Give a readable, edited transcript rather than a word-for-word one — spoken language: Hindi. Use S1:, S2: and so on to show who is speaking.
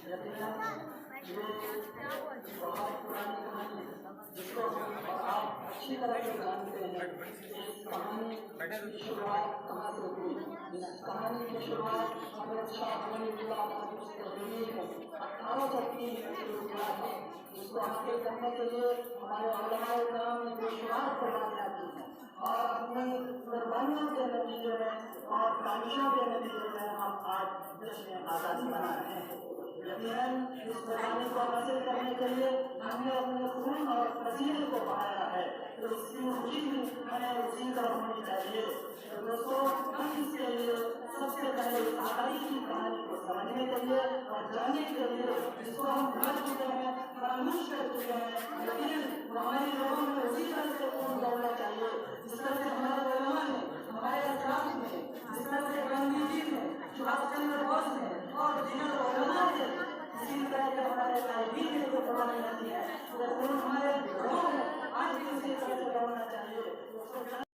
S1: बहुत पुरानी कहानी है जिसको आप अच्छी तरह से जानते हैं। कहानी की शुरुआत कहाँ से हुई? कहानी की शुरुआत हज़रत शाह वलीउल्लाह से हुई है। 1803 में शुरू हुआ है। इसको हासिल करने के लिए हमारे उलमाए किराम ने दुश्वार कुर्बानियां दी हैं और अपनी कुर्बानियों के नतीजे में और काविशों के नतीजे में हम आज जश्न आज़ादी मना रहे हैं। यकीनन इस कुर्बानी को हासिल करने के लिए हमने अपने खून और पसीने को बहाया है, तो इसकी खुशी भी हमें उसी तरह होनी चाहिए। तो दोस्तों, हम इसके लिए सबसे पहले इस आज़ादी की कहानी को समझने के लिए और जानने के लिए जिसको हम भूल चुके हैं, फरामोश कर चुके हैं, लेकिन हमारे लोगों में उसी तरह से खून दौड़ना चाहिए जिस तरह से हमारे उलमा ने, हमारे अशराफ ने, जिस तरह से गांधी जी ने, सुभाष चंद्र बोस ने और जिन्होंने उलमा ने इसी तरह के हमारे तालीम ने जो कुर्बानी दी है, वो खून हमारे घरों में आज भी उसी तरह से दौड़ना चाहिए।